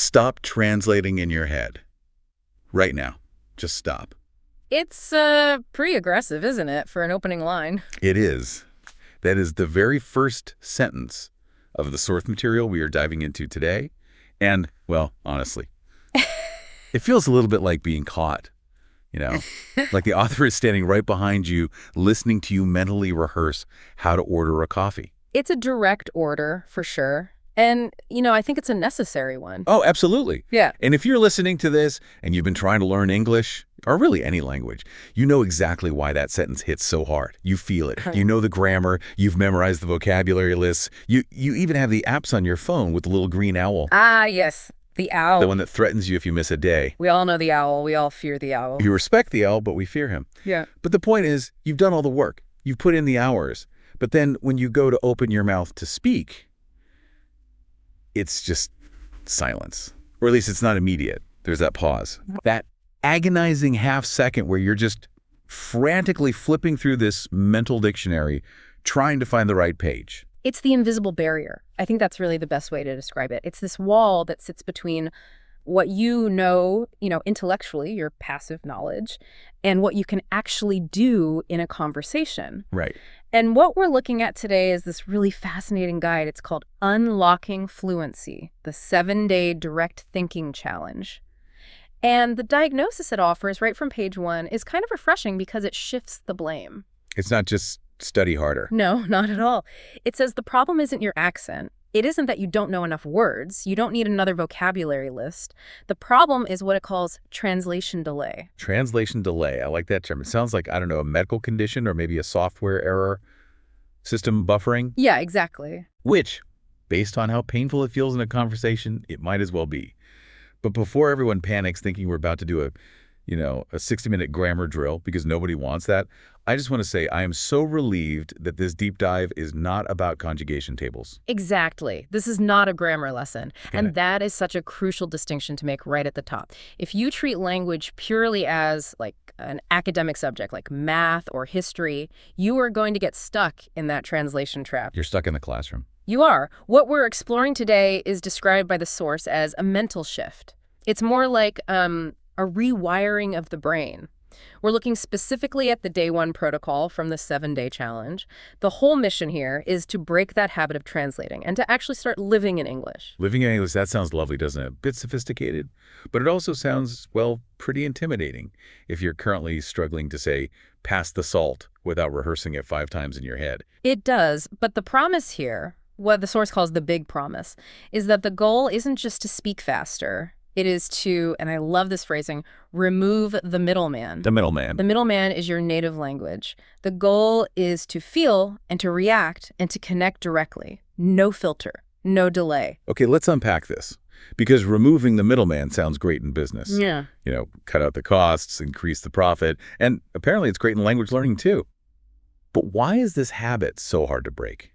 Stop translating in your head. Right now. Just stop. It's pretty aggressive, isn't it, for an opening line? It is. That is the very first sentence of the source material we are diving into today. And, well, honestly, it feels a little bit like being caught, you know? Like the author is standing right behind you, listening to you mentally rehearse how to order a coffee. It's a direct order, for sure. And, I think it's a necessary one. Oh, absolutely. Yeah. And if you're listening to this and you've been trying to learn English, or really any language, you know exactly why that sentence hits so hard. You feel it. You know the grammar. You've memorized the vocabulary lists. You even have the apps on your phone with the little green owl. Ah, yes. The owl. The one that threatens you if you miss a day. We all know the owl. We all fear the owl. You respect the owl, but we fear him. Yeah. But the point is, you've done all the work. You've put in the hours. But then when you go to open your mouth to speak, it's just silence. Or at least it's not immediate. There's that pause. That agonizing half second where you're just frantically flipping through this mental dictionary, trying to find the right page. It's the invisible barrier. I think that's really the best way to describe it. It's this wall that sits between what you know, intellectually, your passive knowledge, and what you can actually do in a conversation. Right. And what we're looking at today is this really fascinating guide. It's called Unlocking Fluency, the 7-Day Direct Thinking Challenge. And the diagnosis it offers right from page 1 is kind of refreshing because it shifts the blame. It's not just study harder. No, not at all. It says the problem isn't your accent. It isn't that you don't know enough words. You don't need another vocabulary list. The problem is what it calls translation delay. Translation delay. I like that term. It sounds like, I don't know, a medical condition or maybe a software error, system buffering. Yeah, exactly. Which, based on how painful it feels in a conversation, it might as well be. But before everyone panics thinking we're about to do a 60-minute grammar drill, because nobody wants that, I just want to say I am so relieved that this deep dive is not about conjugation tables. Exactly. This is not a grammar lesson. Okay. And that is such a crucial distinction to make right at the top. If you treat language purely as like an academic subject like math or history, you are going to get stuck in that translation trap. You're stuck in the classroom. You are. What we're exploring today is described by the source as a mental shift. It's more like a rewiring of the brain. We're looking specifically at the Day 1 protocol from the 7-Day Challenge. The whole mission here is to break that habit of translating and to actually start living in English. Living in English, that sounds lovely, doesn't it? A bit sophisticated, but it also sounds, well, pretty intimidating if you're currently struggling to say, pass the salt without rehearsing it 5 times in your head. It does, but the promise here, what the source calls the big promise, is that the goal isn't just to speak faster. It is to, and I love this phrasing, remove the middleman. The middleman. The middleman is your native language. The goal is to feel and to react and to connect directly. No filter, no delay. Okay, let's unpack this. Because removing the middleman sounds great in business. Yeah. Cut out the costs, increase the profit, and apparently it's great in language learning too. But why is this habit so hard to break?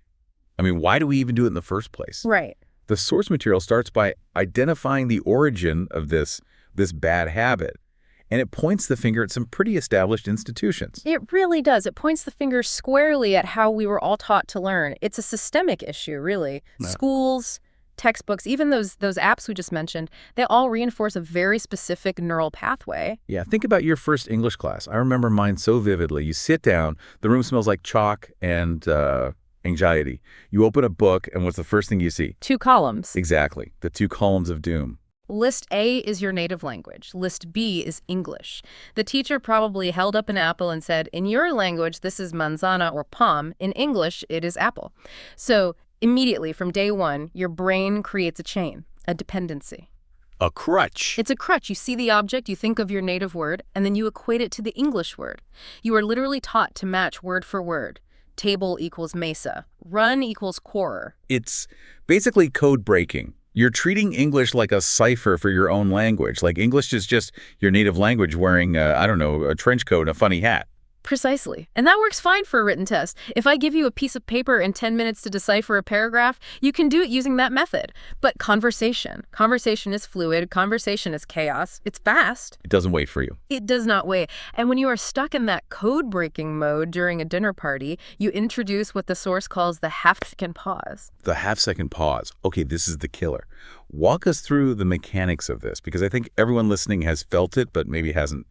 I mean, why do we even do it in the first place? Right. The source material starts by identifying the origin of this bad habit, and it points the finger at some pretty established institutions. It really does. It points the finger squarely at how we were all taught to learn. It's a systemic issue, really. Yeah. Schools, textbooks, even those apps we just mentioned, they all reinforce a very specific neural pathway. Yeah, think about your first English class. I remember mine so vividly. You sit down, the room smells like chalk and anxiety. You open a book, and what's the first thing you see? 2 columns. Exactly, the 2 columns of doom. List A is your native language. List B is English. The teacher probably held up an apple and said, in your language, this is manzana or palm. In English, it is apple. So immediately from day 1, your brain creates a chain, a dependency. A crutch. It's a crutch. You see the object, you think of your native word, and then you equate it to the English word. You are literally taught to match word for word. Table equals mesa. Run equals quarter. It's basically code breaking. You're treating English like a cipher for your own language. Like English is just your native language wearing, a trench coat and a funny hat. Precisely. And that works fine for a written test. If I give you a piece of paper and 10 minutes to decipher a paragraph, you can do it using that method. But conversation is fluid. Conversation is chaos. It's fast. It doesn't wait for you. It does not wait. And when you are stuck in that code-breaking mode during a dinner party, you introduce what the source calls the half-second pause. The half-second pause. Okay, this is the killer. Walk us through the mechanics of this, because I think everyone listening has felt it, but maybe hasn't,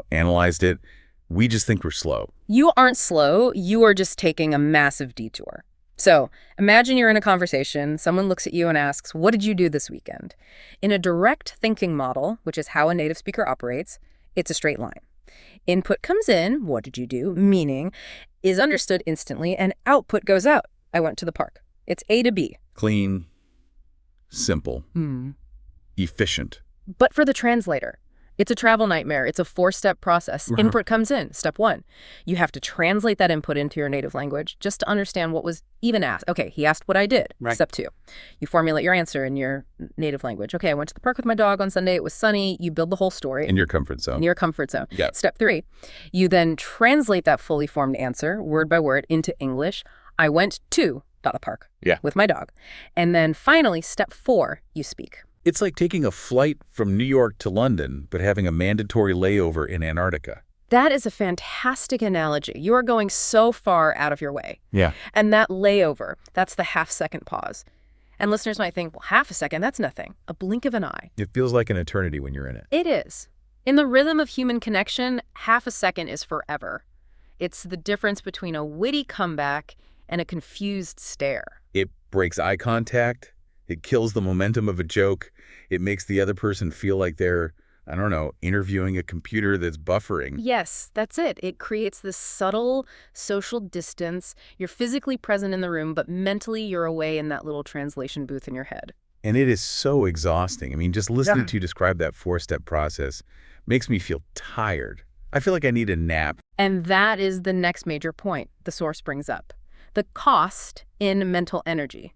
analyzed it. We just think we're slow. You aren't slow. You are just taking a massive detour. So imagine you're in a conversation. Someone looks at you and asks, what did you do this weekend? In a direct thinking model, which is how a native speaker operates, it's a straight line. Input comes in, what did you do? Meaning is understood instantly, and output goes out. I went to the park. It's A to B. Clean, simple, efficient. But for the translator, it's a travel nightmare. It's a 4-step process. Input comes in. Step 1. You have to translate that input into your native language just to understand what was even asked. Okay, he asked what I did. Right. Step 2. You formulate your answer in your native language. Okay, I went to the park with my dog on Sunday. It was sunny. You build the whole story. In your comfort zone. In your comfort zone. Yep. Step 3. You then translate that fully formed answer, word by word, into English. I went to the park with my dog. And then finally, step 4, you speak. It's like taking a flight from New York to London, but having a mandatory layover in Antarctica. That is a fantastic analogy. You are going so far out of your way. Yeah. And that layover, that's the half-second pause. And listeners might think, well, half a second, that's nothing. A blink of an eye. It feels like an eternity when you're in it. It is. In the rhythm of human connection, half a second is forever. It's the difference between a witty comeback and a confused stare. It breaks eye contact. It kills the momentum of a joke. It makes the other person feel like they're, interviewing a computer that's buffering. Yes, that's it. It creates this subtle social distance. You're physically present in the room, but mentally you're away in that little translation booth in your head. And it is so exhausting. I mean, just listening to you describe that 4-step process makes me feel tired. I feel like I need a nap. And that is the next major point the source brings up. The cost in mental energy.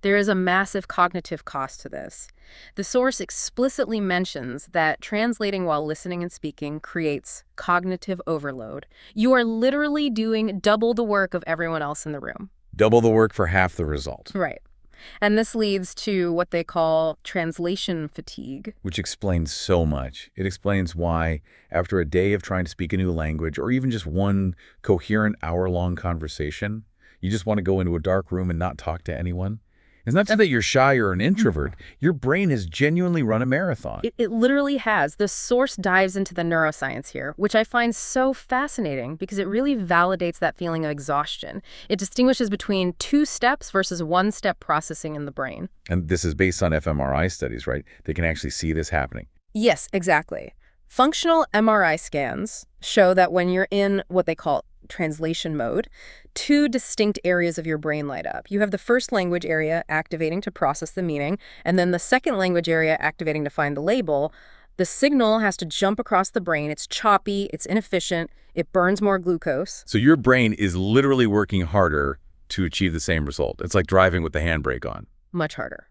There is a massive cognitive cost to this. The source explicitly mentions that translating while listening and speaking creates cognitive overload. You are literally doing double the work of everyone else in the room. Double the work for half the result. Right. And this leads to what they call translation fatigue. Which explains so much. It explains why, after a day of trying to speak a new language, or even just one coherent hour-long conversation, you just want to go into a dark room and not talk to anyone. It's not that you're shy or an introvert. Your brain has genuinely run a marathon. It literally has. The source dives into the neuroscience here, which I find so fascinating because it really validates that feeling of exhaustion. It distinguishes between 2 steps versus 1-step processing in the brain. And this is based on fMRI studies, right? They can actually see this happening. Yes, exactly. Functional MRI scans show that when you're in what they call translation mode, 2 distinct areas of your brain light up. You have the first language area activating to process the meaning, and then the second language area activating to find the label. The signal has to jump across the brain. It's choppy, it's inefficient, it burns more glucose. So your brain is literally working harder to achieve the same result. It's like driving with the handbrake on. Much harder.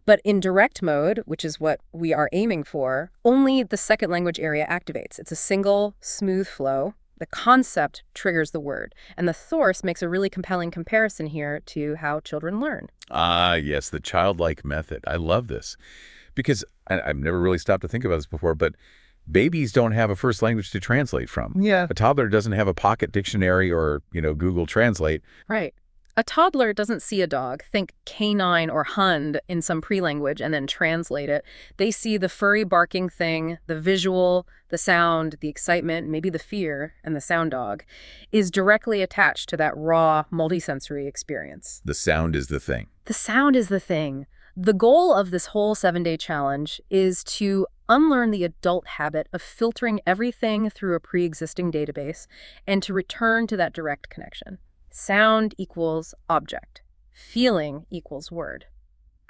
But in direct mode, which is what we are aiming for, only the second language area activates. It's a single, smooth flow. The concept triggers the word. And the source makes a really compelling comparison here to how children learn. Ah, yes, the childlike method. I love this. Because I've never really stopped to think about this before, but babies don't have a first language to translate from. Yeah. A toddler doesn't have a pocket dictionary or, Google Translate. Right. A toddler doesn't see a dog, think canine or hund in some pre-language, and then translate it. They see the furry barking thing, the visual, the sound, the excitement, maybe the fear, and the sound dog is directly attached to that raw, multisensory experience. The sound is the thing. The sound is the thing. The goal of this whole 7-day challenge is to unlearn the adult habit of filtering everything through a pre-existing database and to return to that direct connection. Sound equals object. Feeling equals word.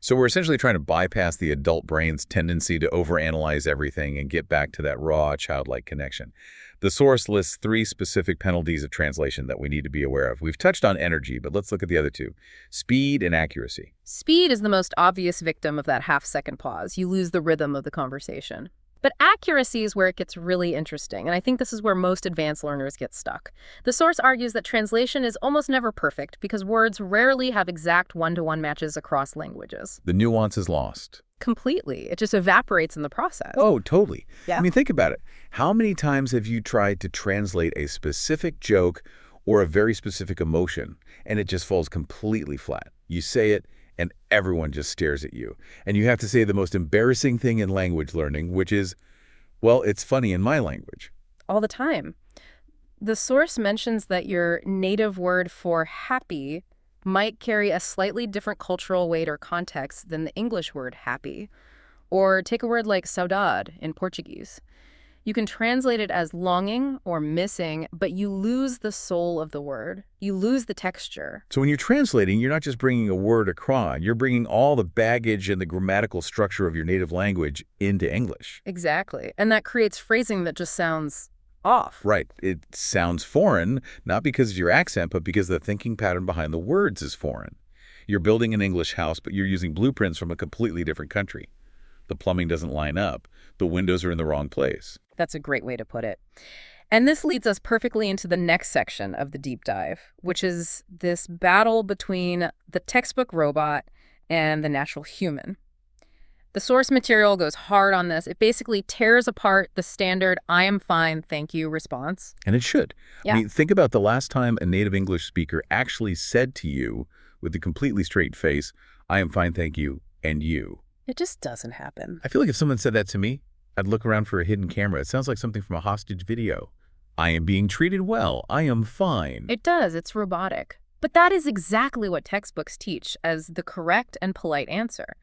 So we're essentially trying to bypass the adult brain's tendency to overanalyze everything and get back to that raw, childlike connection. The source lists 3 specific penalties of translation that we need to be aware of. We've touched on energy, but let's look at the other 2. Speed and accuracy. Speed is the most obvious victim of that half-second pause. You lose the rhythm of the conversation. But accuracy is where it gets really interesting, and I think this is where most advanced learners get stuck. The source argues that translation is almost never perfect because words rarely have exact one-to-one matches across languages. The nuance is lost. Completely. It just evaporates in the process. Oh, totally. Yeah. I mean, think about it. How many times have you tried to translate a specific joke or a very specific emotion, and it just falls completely flat? You say it, and everyone just stares at you. And you have to say the most embarrassing thing in language learning, which is, well, it's funny in my language. All the time. The source mentions that your native word for happy might carry a slightly different cultural weight or context than the English word happy. Or take a word like saudade in Portuguese. You can translate it as longing or missing, but you lose the soul of the word. You lose the texture. So when you're translating, you're not just bringing a word across. You're bringing all the baggage and the grammatical structure of your native language into English. Exactly. And that creates phrasing that just sounds off. Right. It sounds foreign, not because of your accent, but because the thinking pattern behind the words is foreign. You're building an English house, but you're using blueprints from a completely different country. The plumbing doesn't line up. The windows are in the wrong place. That's a great way to put it. And this leads us perfectly into the next section of the deep dive, which is this battle between the textbook robot and the natural human. The source material goes hard on this. It basically tears apart the standard "I am fine, thank you" response. And it should. Yeah. I mean, think about the last time a native English speaker actually said to you with a completely straight face, "I am fine, thank you, and you." It just doesn't happen. I feel like if someone said that to me, I'd look around for a hidden camera. It sounds like something from a hostage video. I am being treated well. I am fine. It does. It's robotic. But that is exactly what textbooks teach as the correct and polite answer.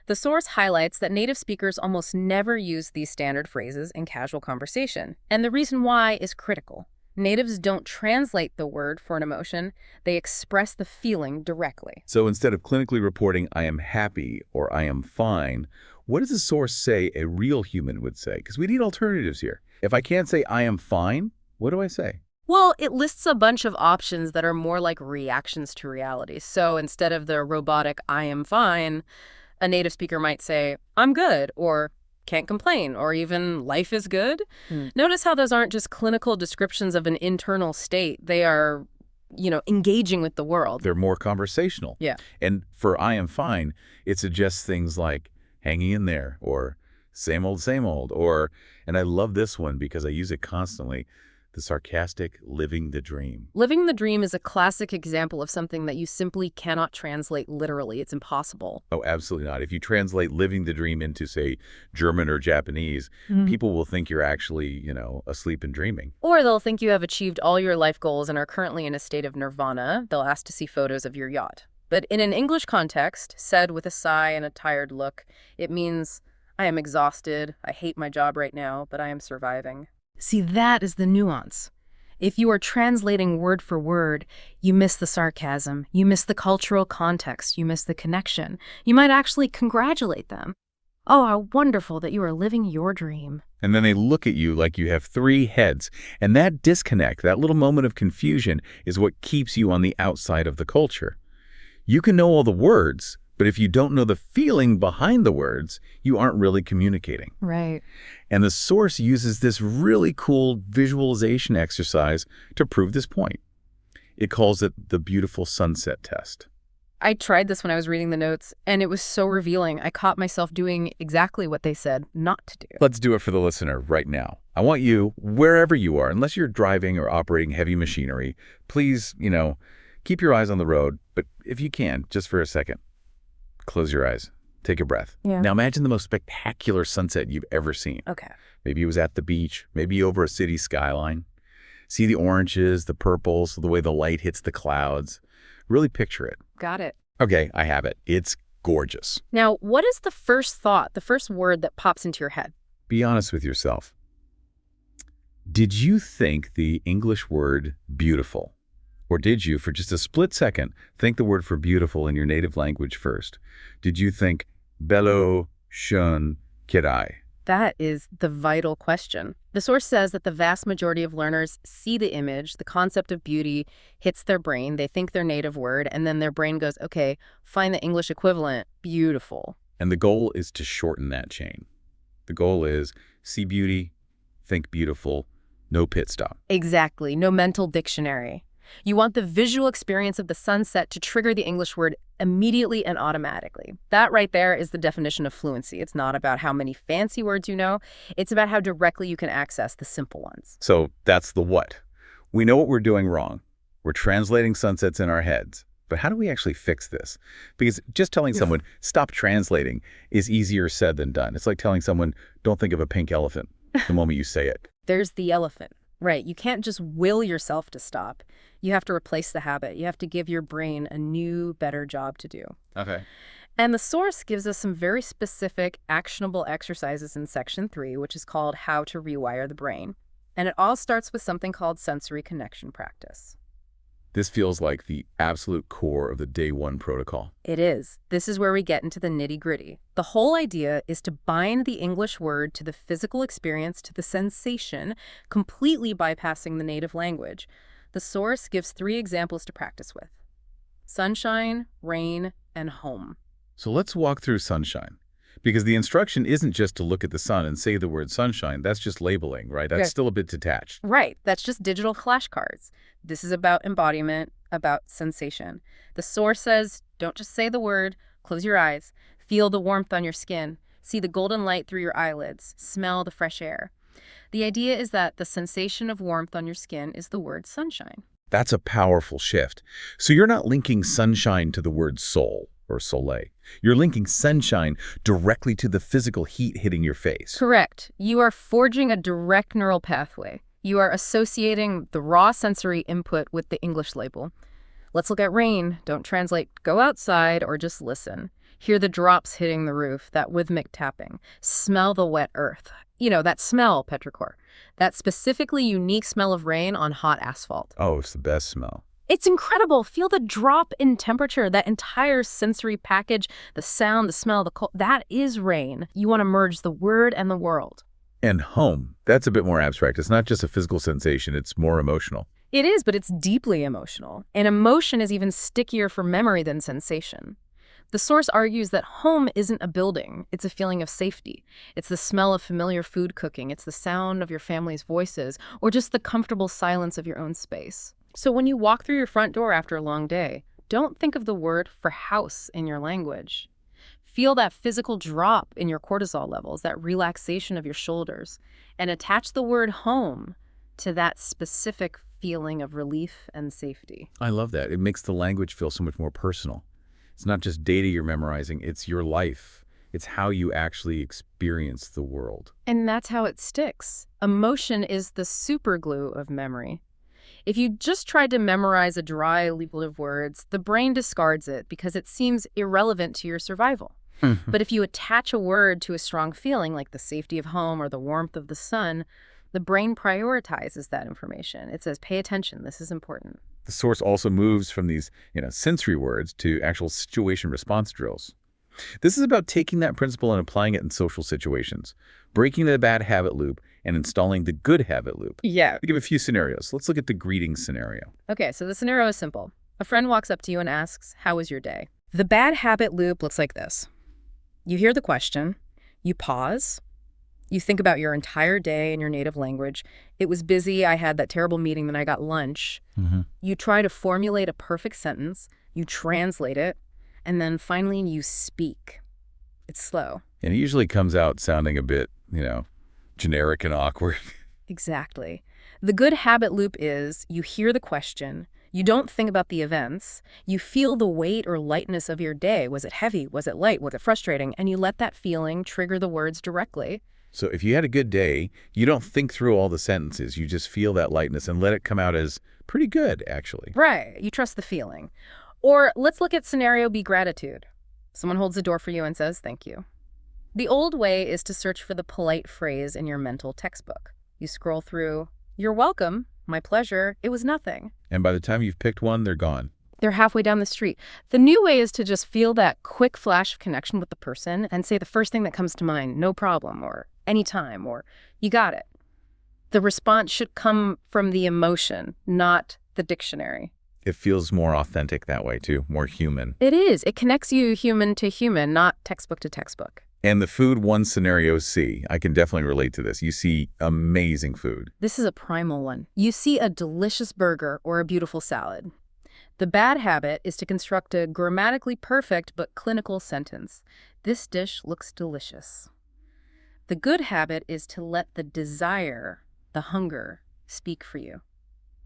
The source highlights that native speakers almost never use these standard phrases in casual conversation. And the reason why is critical. Natives don't translate the word for an emotion. They express the feeling directly. So instead of clinically reporting, I am happy or I am fine, what does the source say a real human would say? Because we need alternatives here. If I can't say I am fine, what do I say? Well, it lists a bunch of options that are more like reactions to reality. So instead of the robotic "I am fine," a native speaker might say, "I'm good," or "can't complain," or even "life is good." Notice how those aren't just clinical descriptions of an internal state. They are, engaging with the world. They're more conversational. Yeah. And for I am fine, it suggests things like hanging in there or same old, or, and I love this one because I use it constantly, the sarcastic living the dream. Living the dream is a classic example of something that you simply cannot translate literally. It's impossible. Oh, absolutely not. If you translate living the dream into, say, German or Japanese, people will think you're actually, asleep and dreaming. Or they'll think you have achieved all your life goals and are currently in a state of nirvana. They'll ask to see photos of your yacht. But in an English context, said with a sigh and a tired look, it means, I am exhausted, I hate my job right now, but I am surviving. See, that is the nuance. If you are translating word for word, you miss the sarcasm, you miss the cultural context, you miss the connection. You might actually congratulate them. Oh, how wonderful that you are living your dream. And then they look at you like you have three heads. And that disconnect, that little moment of confusion, is what keeps you on the outside of the culture. You can know all the words, but if you don't know the feeling behind the words, you aren't really communicating. Right. And the source uses this really cool visualization exercise to prove this point. It calls it the beautiful sunset test. I tried this when I was reading the notes, and it was so revealing. I caught myself doing exactly what they said not to do. Let's do it for the listener right now. I want you, wherever you are, unless you're driving or operating heavy machinery, please, keep your eyes on the road, but if you can, just for a second, close your eyes. Take a breath. Yeah. Now imagine the most spectacular sunset you've ever seen. Okay. Maybe it was at the beach, maybe over a city skyline. See the oranges, the purples, the way the light hits the clouds. Really picture it. Got it. Okay, I have it. It's gorgeous. Now, what is the first thought, the first word that pops into your head? Be honest with yourself. Did you think the English word beautiful? Or did you, for just a split second, think the word for beautiful in your native language first? Did you think bello, schön, kirai? That is the vital question. The source says that the vast majority of learners see the image, the concept of beauty hits their brain, they think their native word, and then their brain goes, okay, find the English equivalent, beautiful. And the goal is to shorten that chain. The goal is See beauty, think beautiful, no pit stop. Exactly. No mental dictionary. You want the visual experience of the sunset to trigger the English word immediately and automatically. That right there is the definition of fluency. It's not about how many fancy words you know. It's about how directly you can access the simple ones. So that's the what. We know what we're doing wrong. We're translating sunsets in our heads. But how do we actually fix this? Because just telling someone, stop translating, is easier said than done. It's like telling someone, don't think of a pink elephant the moment you say it. There's the elephant. Right. You can't just will yourself to stop. You have to replace the habit. You have to give your brain a new, better job to do. Okay. And the source gives us some very specific, actionable exercises in Section 3, which is called How to Rewire the Brain. And it all starts with something called sensory connection practice. This feels like the absolute core of the day one protocol. It is. This is where we get into the nitty-gritty. The whole idea is to bind the English word to the physical experience, to the sensation, completely bypassing the native language. The source gives 3 examples to practice with: sunshine, rain, and home. So let's walk through sunshine. Because the instruction isn't just to look at the sun and say the word sunshine. That's just labeling, right? That's still a bit detached. Right. That's just digital flashcards. This is about embodiment, about sensation. The source says, don't just say the word, close your eyes, feel the warmth on your skin, see the golden light through your eyelids, smell the fresh air. The idea is that the sensation of warmth on your skin is the word sunshine. That's a powerful shift. So you're not linking sunshine to the word soul or soleil. You're linking sunshine directly to the physical heat hitting your face. Correct. You are forging a direct neural pathway. You are associating the raw sensory input with the English label. Let's look at rain. Don't translate go outside or just listen. Hear the drops hitting the roof, that rhythmic tapping. Smell the wet earth. You know, that smell, petrichor. That specifically unique smell of rain on hot asphalt. Oh, it's the best smell. It's incredible. Feel the drop in temperature, that entire sensory package, the sound, the smell, the cold. That is rain. You want to merge the word and the world. And home, that's a bit more abstract. It's not just a physical sensation, it's more emotional. It is, but it's deeply emotional. And emotion is even stickier for memory than sensation. The source argues that home isn't a building. It's a feeling of safety. It's the smell of familiar food cooking. It's the sound of your family's voices, or just the comfortable silence of your own space. So when you walk through your front door after a long day, don't think of the word for house in your language. Feel that physical drop in your cortisol levels, that relaxation of your shoulders, and attach the word home to that specific feeling of relief and safety. I love that. It makes the language feel so much more personal. It's not just data you're memorizing, it's your life. It's how you actually experience the world. And that's how it sticks. Emotion is the superglue of memory. If you just tried to memorize a dry level of words, the brain discards it because it seems irrelevant to your survival. But if you attach a word to a strong feeling like the safety of home or the warmth of the sun, the brain prioritizes that information. It says, pay attention, this is important. The source also moves from these, sensory words to actual situation response drills. This is about taking that principle and applying it in social situations, breaking the bad habit loop and installing the good habit loop. Yeah. We give a few scenarios. Let's look at the greeting scenario. Okay, so the scenario is simple. A friend walks up to you and asks, how was your day? The bad habit loop looks like this. You hear the question, you pause, you think about your entire day in your native language. It was busy, I had that terrible meeting, then I got lunch. You try to formulate a perfect sentence, you translate it, and then finally you speak. It's slow. And it usually comes out sounding a bit, generic and awkward. Exactly. The good habit loop is you hear the question, you don't think about the events, you feel the weight or lightness of your day. Was it heavy? Was it light? Was it frustrating? And you let that feeling trigger the words directly. So if you had a good day, you don't think through all the sentences. You just feel that lightness and let it come out as pretty good, actually. Right. You trust the feeling. Or let's look at scenario B, gratitude. Someone holds the door for you and says, thank you. The old way is to search for the polite phrase in your mental textbook. You scroll through, you're welcome, my pleasure, it was nothing. And by the time you've picked one, they're gone. They're halfway down the street. The new way is to just feel that quick flash of connection with the person and say the first thing that comes to mind, no problem, or anytime, or you got it. The response should come from the emotion, not the dictionary. It feels more authentic that way, too, more human. It is. It connects you human to human, not textbook to textbook. And the food one scenario C, I can definitely relate to this. You see amazing food. This is a primal one. You see a delicious burger or a beautiful salad. The bad habit is to construct a grammatically perfect but clinical sentence. This dish looks delicious. The good habit is to let the desire, the hunger, speak for you.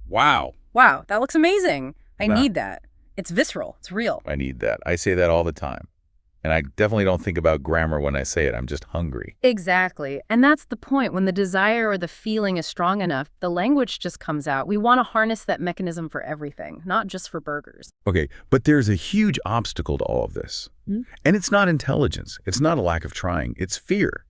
Wow. Wow, that looks amazing. I Wow. need that. It's visceral. It's real. I need that. I say that all the time. And I definitely don't think about grammar when I say it. I'm just hungry. Exactly. And that's the point. When the desire or the feeling is strong enough, the language just comes out. We want to harness that mechanism for everything, not just for burgers. Okay, but there's a huge obstacle to all of this. And it's not intelligence. It's not a lack of trying. It's fear.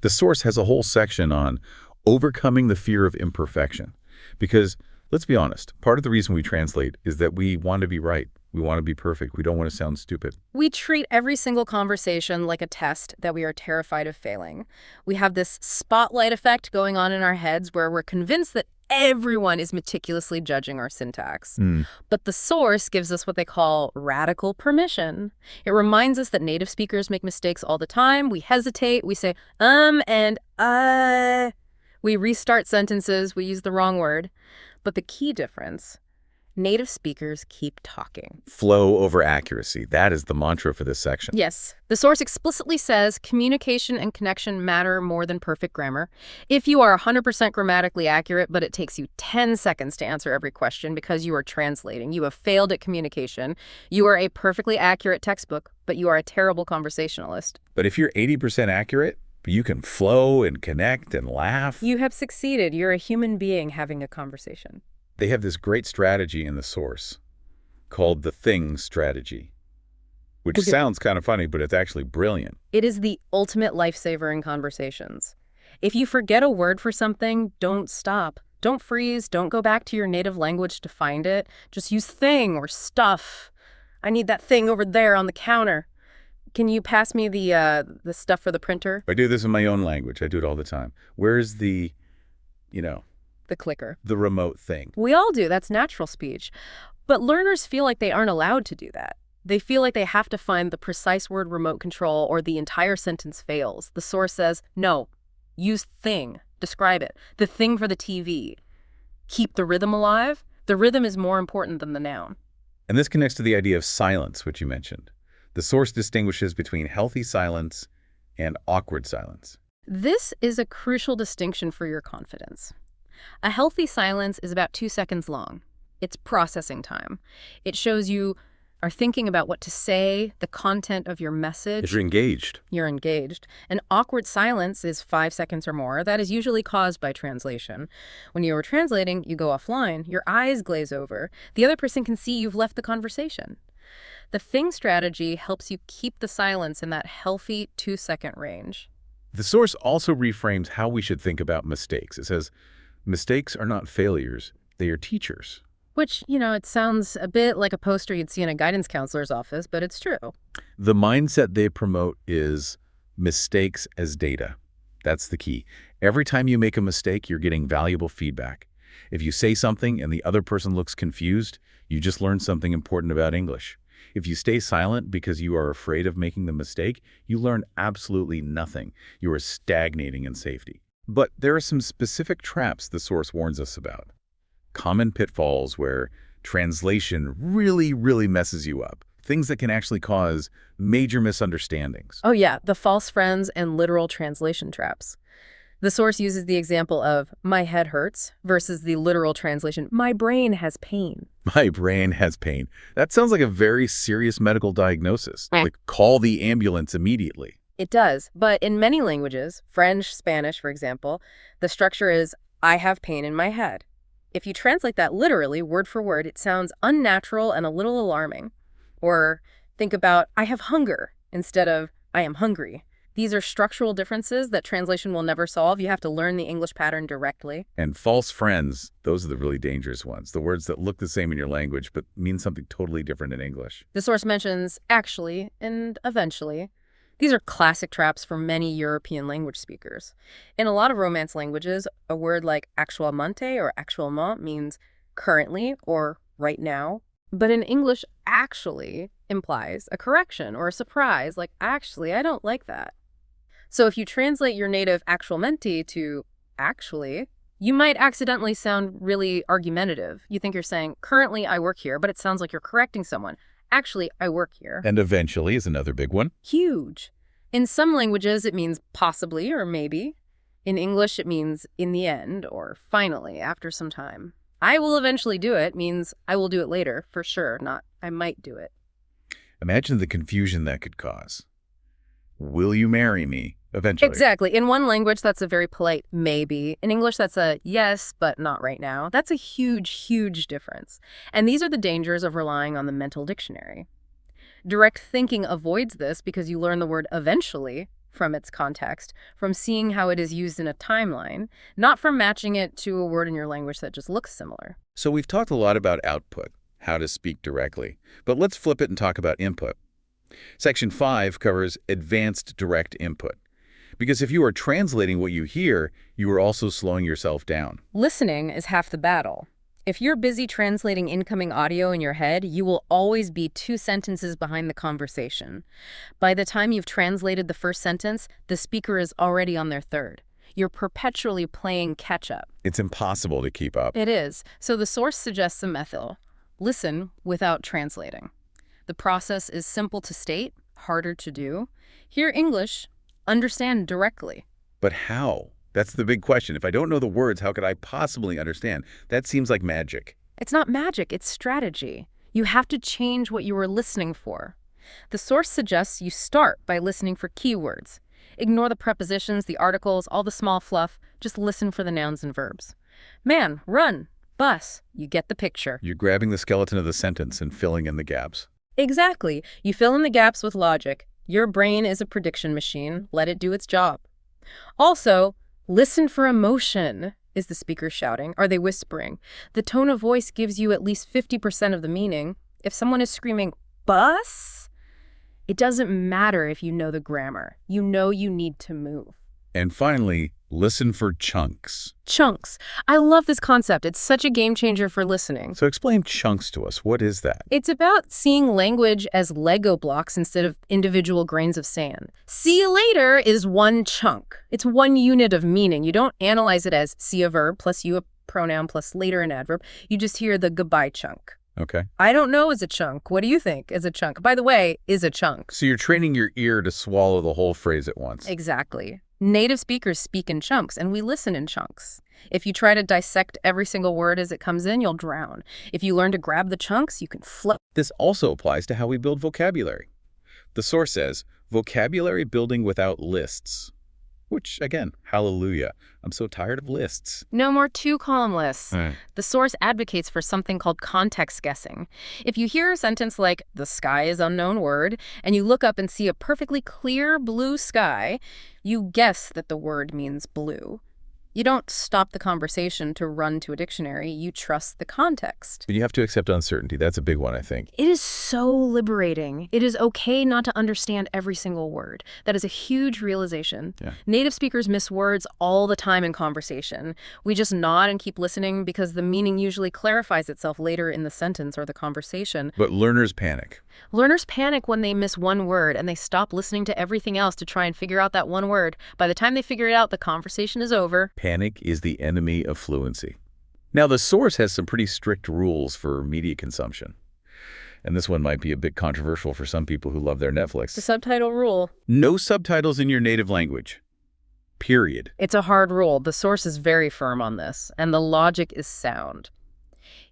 The source has a whole section on overcoming the fear of imperfection. Because, let's be honest, part of the reason we translate is that we want to be right. We want to be perfect. We don't want to sound stupid. We treat every single conversation like a test that we are terrified of failing. We have this spotlight effect going on in our heads where we're convinced that everyone is meticulously judging our syntax. But the source gives us what they call radical permission. It reminds us that native speakers make mistakes all the time. We hesitate. We say, and We restart sentences. We use the wrong word. But the key difference, native speakers keep talking. Flow over accuracy. That is the mantra for this section. Yes. The source explicitly says communication and connection matter more than perfect grammar. If you are 100% grammatically accurate, but it takes you 10 seconds to answer every question because you are translating, you have failed at communication, you are a perfectly accurate textbook, but you are a terrible conversationalist. But if you're 80% accurate, you can flow and connect and laugh. You have succeeded. You're a human being having a conversation. They have this great strategy in the source called the thing strategy, which sounds kind of funny, but it's actually brilliant. It is the ultimate lifesaver in conversations. If you forget a word for something, don't stop. Don't freeze. Don't go back to your native language to find it. Just use thing or stuff. I need that thing over there on the counter. Can you pass me the stuff for the printer? I do this in my own language. I do it all the time. Where's the, The clicker. the remote thing? We all do. That's natural speech. But learners feel like they aren't allowed to do that. They feel like they have to find the precise word remote control or the entire sentence fails. The source says, no, use thing. Describe it. The thing for the TV. Keep the rhythm alive. The rhythm is more important than the noun. And this connects to the idea of silence, which you mentioned. The source distinguishes between healthy silence and awkward silence. This is a crucial distinction for your confidence. A healthy silence is about 2 seconds long. It's processing time. It shows you are thinking about what to say, the content of your message. If you're engaged. You're engaged. An awkward silence is 5 seconds or more. That is usually caused by translation. When you are translating, you go offline. Your eyes glaze over. The other person can see you've left the conversation. The thing strategy helps you keep the silence in that healthy 2-second range. The source also reframes how we should think about mistakes. It says, mistakes are not failures, they are teachers. Which, it sounds a bit like a poster you'd see in a guidance counselor's office, but it's true. The mindset they promote is mistakes as data. That's the key. Every time you make a mistake, you're getting valuable feedback. If you say something and the other person looks confused, you just learned something important about English. If you stay silent because you are afraid of making the mistake, you learn absolutely nothing. You are stagnating in safety. But there are some specific traps the source warns us about. Common pitfalls where translation really, really messes you up. Things that can actually cause major misunderstandings. Oh yeah, the false friends and literal translation traps. The source uses the example of my head hurts versus the literal translation, my brain has pain. My brain has pain. That sounds like a very serious medical diagnosis. Like, call the ambulance immediately. It does, but in many languages, French, Spanish, for example, the structure is I have pain in my head. If you translate that literally, word for word, it sounds unnatural and a little alarming. Or think about I have hunger instead of I am hungry. These are structural differences that translation will never solve. You have to learn the English pattern directly. And false friends, those are the really dangerous ones. The words that look the same in your language but mean something totally different in English. The source mentions actually and eventually. These are classic traps for many European language speakers. In a lot of Romance languages, a word like actualmente or actuellement means currently or right now. But in English, actually implies a correction or a surprise, like actually, I don't like that. So if you translate your native actualmente to actually, you might accidentally sound really argumentative. You think you're saying, currently I work here, but it sounds like you're correcting someone. Actually, I work here. And eventually is another big one. Huge. In some languages, it means possibly or maybe. In English, it means in the end or finally after some time. I will eventually do it means I will do it later, for sure, not I might do it. Imagine the confusion that could cause. Will you marry me eventually? Exactly. In one language, that's a very polite maybe. In English, that's a yes, but not right now. That's a huge, huge difference. And these are the dangers of relying on the mental dictionary. Direct thinking avoids this because you learn the word eventually from its context, from seeing how it is used in a timeline, not from matching it to a word in your language that just looks similar. So we've talked a lot about output, how to speak directly. But let's flip it and talk about input. Section 5 covers advanced direct input. Because if you are translating what you hear, you are also slowing yourself down. Listening is half the battle. If you're busy translating incoming audio in your head, you will always be 2 sentences behind the conversation. By the time you've translated the first sentence, the speaker is already on their third. You're perpetually playing catch-up. It's impossible to keep up. It is. So the source suggests a method. Listen without translating. The process is simple to state, harder to do. Hear English, understand directly. But how? That's the big question. If I don't know the words, how could I possibly understand? That seems like magic. It's not magic, it's strategy. You have to change what you were listening for. The source suggests you start by listening for keywords. Ignore the prepositions, the articles, all the small fluff. Just listen for the nouns and verbs. Man, run, bus. You get the picture. You're grabbing the skeleton of the sentence and filling in the gaps. Exactly. You fill in the gaps with logic. Your brain is a prediction machine. Let it do its job. Also, listen for emotion. Is the speaker shouting? Are they whispering? The tone of voice gives you at least 50% of the meaning. If someone is screaming, bus, it doesn't matter if you know the grammar. You know you need to move. And finally, listen for chunks. Chunks. I love this concept. It's such a game changer for listening. So explain chunks to us. What is that? It's about seeing language as Lego blocks instead of individual grains of sand. See you later is one chunk. It's one unit of meaning. You don't analyze it as see a verb plus you a pronoun plus later an adverb. You just hear the goodbye chunk. Okay. I don't know is a chunk. What do you think is a chunk? By the way, is a chunk. So you're training your ear to swallow the whole phrase at once. Exactly. Native speakers speak in chunks, and we listen in chunks. If you try to dissect every single word as it comes in, you'll drown. If you learn to grab the chunks, you can float. This also applies to how we build vocabulary. The source says, vocabulary building without lists. Which, again, hallelujah. I'm so tired of lists. No more 2-column lists. Right. The source advocates for something called context guessing. If you hear a sentence like, the sky is unknown word, and you look up and see a perfectly clear blue sky, you guess that the word means blue. You don't stop the conversation to run to a dictionary. You trust the context. But you have to accept uncertainty. That's a big one, I think. It is so liberating. It is okay not to understand every single word. That is a huge realization. Yeah. Native speakers miss words all the time in conversation. We just nod and keep listening because the meaning usually clarifies itself later in the sentence or the conversation. But learners panic. Learners panic when they miss one word and they stop listening to everything else to try and figure out that one word. By the time they figure it out, the conversation is over. Panic is the enemy of fluency. Now, the source has some pretty strict rules for media consumption. And this one might be a bit controversial for some people who love their Netflix. The subtitle rule. No subtitles in your native language. Period. It's a hard rule. The source is very firm on this, and the logic is sound.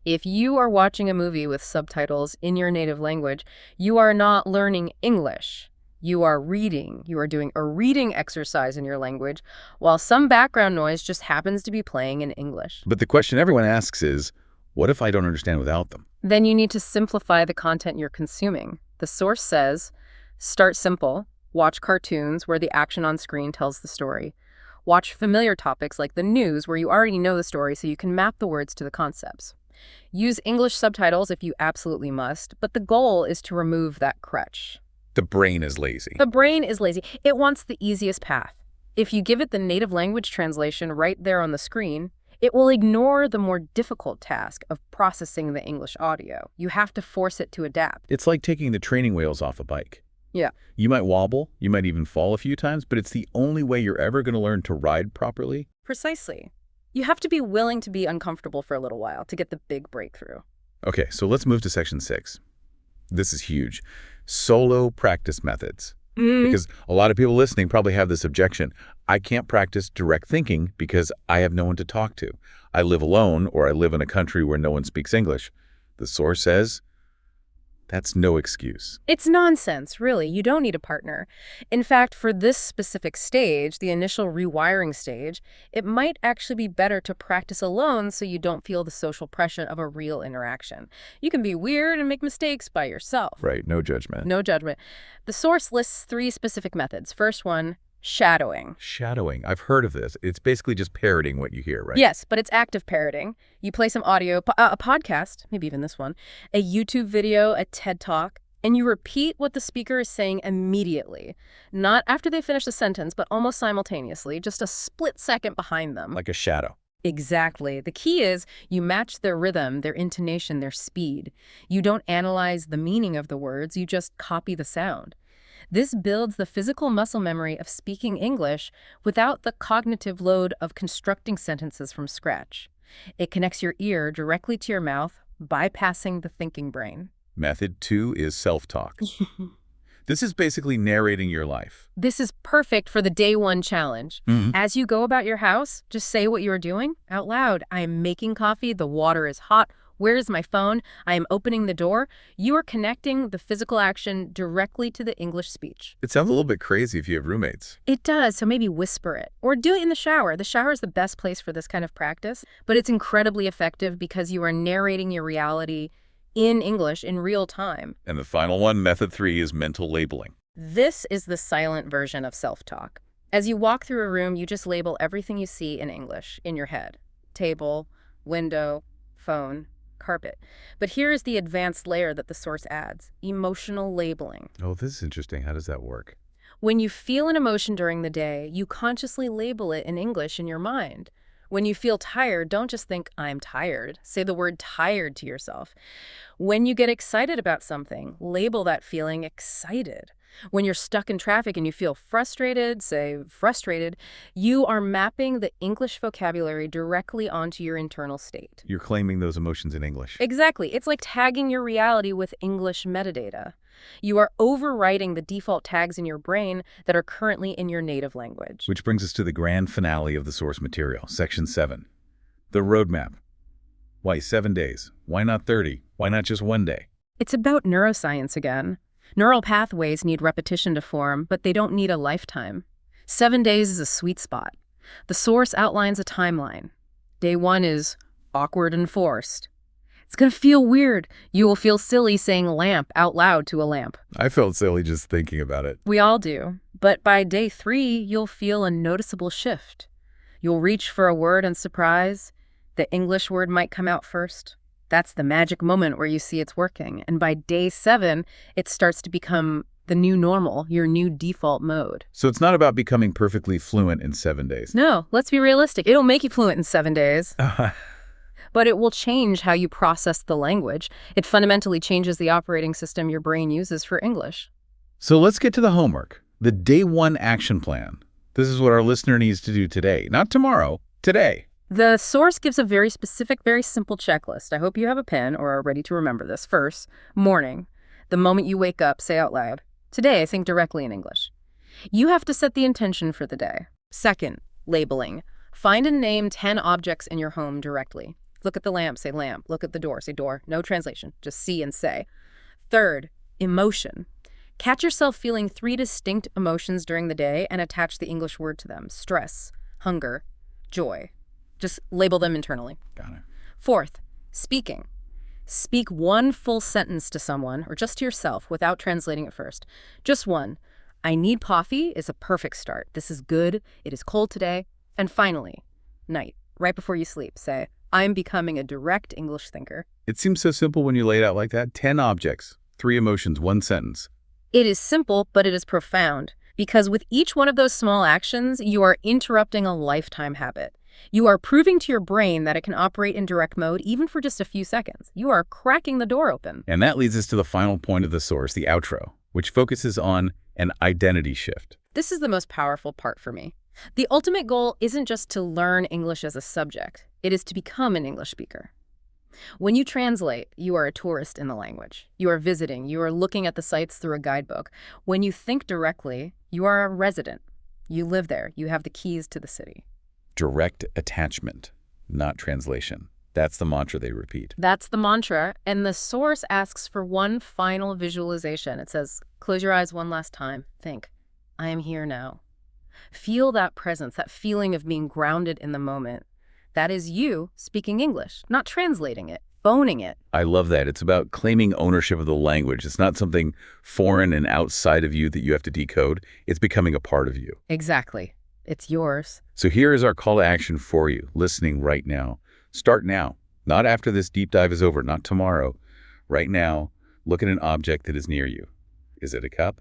If you are watching a movie with subtitles in your native language, you are not learning English. You are reading. You are doing a reading exercise in your language, while some background noise just happens to be playing in English. But the question everyone asks is, what if I don't understand without them? Then you need to simplify the content you're consuming. The source says, start simple. Watch cartoons where the action on screen tells the story. Watch familiar topics like the news where you already know the story so you can map the words to the concepts. Use English subtitles if you absolutely must, but the goal is to remove that crutch. The brain is lazy. The brain is lazy. It wants the easiest path. If you give it the native language translation right there on the screen, it will ignore the more difficult task of processing the English audio. You have to force it to adapt. It's like taking the training wheels off a bike. Yeah. You might wobble, you might even fall a few times, but it's the only way you're ever going to learn to ride properly. Precisely. You have to be willing to be uncomfortable for a little while to get the big breakthrough. Okay, so let's move to section 6. This is huge. Solo practice methods. Because a lot of people listening probably have this objection. I can't practice direct thinking because I have no one to talk to. I live alone, or I live in a country where no one speaks English. The source says that's no excuse. It's nonsense, really. You don't need a partner. In fact, for this specific stage, the initial rewiring stage, it might actually be better to practice alone so you don't feel the social pressure of a real interaction. You can be weird and make mistakes by yourself. Right, no judgment. No judgment. The source lists 3 specific methods. First one, shadowing. Shadowing. I've heard of this. It's basically just parroting what you hear, right? Yes, but it's active parroting. You play some audio, a podcast, maybe even this one, a YouTube video, a TED Talk, and you repeat what the speaker is saying immediately. Not after they finish a sentence, but almost simultaneously, just a split second behind them. Like a shadow. Exactly. The key is you match their rhythm, their intonation, their speed. You don't analyze the meaning of the words, you just copy the sound. This builds the physical muscle memory of speaking English without the cognitive load of constructing sentences from scratch. It connects your ear directly to your mouth, bypassing the thinking brain. Method 2 is self-talk. This is basically narrating your life. This is perfect for the day 1 challenge. As you go about your house, just say what you are doing out loud. I am making coffee. The water is hot. Where is my phone? I am opening the door. You are connecting the physical action directly to the English speech. It sounds a little bit crazy if you have roommates. It does, so maybe whisper it. Or do it in the shower. The shower is the best place for this kind of practice, but it's incredibly effective because you are narrating your reality in English in real time. And the final one, method 3, is mental labeling. This is the silent version of self-talk. As you walk through a room, you just label everything you see in English in your head. Table, window, phone, carpet. But here is the advanced layer that the source adds, emotional labeling. Oh, this is interesting. How does that work? When you feel an emotion during the day, you consciously label it in English in your mind. When you feel tired, don't just think, I'm tired. Say the word tired to yourself. When you get excited about something, label that feeling excited. When you're stuck in traffic and you feel frustrated, say frustrated, you are mapping the English vocabulary directly onto your internal state. You're claiming those emotions in English. Exactly. It's like tagging your reality with English metadata. You are overwriting the default tags in your brain that are currently in your native language. Which brings us to the grand finale of the source material, section 7. The roadmap. Why 7 days? Why not 30? Why not just 1 day? It's about neuroscience again. Neural pathways need repetition to form, but they don't need a lifetime. 7 days is a sweet spot. The source outlines a timeline. Day 1 is awkward and forced. It's going to feel weird. You will feel silly saying lamp out loud to a lamp. I felt silly just thinking about it. We all do. But by day 3, you'll feel a noticeable shift. You'll reach for a word and surprise. The English word might come out first. That's the magic moment where you see it's working. And by day 7, it starts to become the new normal, your new default mode. So it's not about becoming perfectly fluent in 7 days. No, let's be realistic. It'll make you fluent in 7 days. But it will change how you process the language. It fundamentally changes the operating system your brain uses for English. So let's get to the homework. The day 1 action plan. This is what our listener needs to do today. Not tomorrow, today. The source gives a very specific, very simple checklist. I hope you have a pen or are ready to remember this. First, morning. The moment you wake up, say out loud, today I think directly in English. You have to set the intention for the day. Second, labeling. Find and name 10 objects in your home directly. Look at the lamp, say lamp. Look at the door, say door. No translation, just see and say. Third, emotion. Catch yourself feeling 3 distinct emotions during the day and attach the English word to them. Stress, hunger, joy. Just label them internally. Got it. Fourth, speaking. Speak 1 full sentence to someone or just to yourself without translating it first. Just one. I need coffee is a perfect start. This is good. It is cold today. And finally, night. Right before you sleep, say, I'm becoming a direct English thinker. It seems so simple when you lay it out like that. 10 objects, 3 emotions, 1 sentence. It is simple, but it is profound. Because with each one of those small actions, you are interrupting a lifetime habit. You are proving to your brain that it can operate in direct mode even for just a few seconds. You are cracking the door open. And that leads us to the final point of the source, the outro. which focuses on an identity shift. This is the most powerful part for me. The ultimate goal isn't just to learn English as a subject. It is to become an English speaker. When you translate, you are a tourist in the language. You are visiting. You are looking at the sites through a guidebook. When you think directly, you are a resident. You live there. You have the keys to the city. Direct attachment, not translation. That's the mantra they repeat. That's the mantra, and the source asks for one final visualization. It says, close your eyes one last time. Think, I am here now. Feel that presence, that feeling of being grounded in the moment. That is you speaking English, not translating it, boning it. I love that. It's about claiming ownership of the language. It's not something foreign and outside of you that you have to decode. It's becoming a part of you. Exactly. It's yours. So here is our call to action for you, listening right now. Start now, not after this deep dive is over, not tomorrow. Right now, look at an object that is near you. Is it a cup?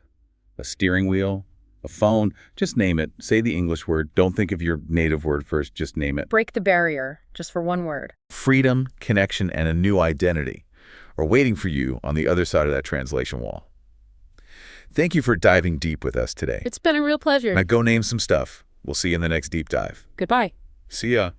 A steering wheel? A phone? Just name it. Say the English word. Don't think of your native word first. Just name it. Break the barrier, just for one word. Freedom, connection, and a new identity are waiting for you on the other side of that translation wall. Thank you for diving deep with us today. It's been a real pleasure. Now go name some stuff. We'll see you in the next deep dive. Goodbye. See ya.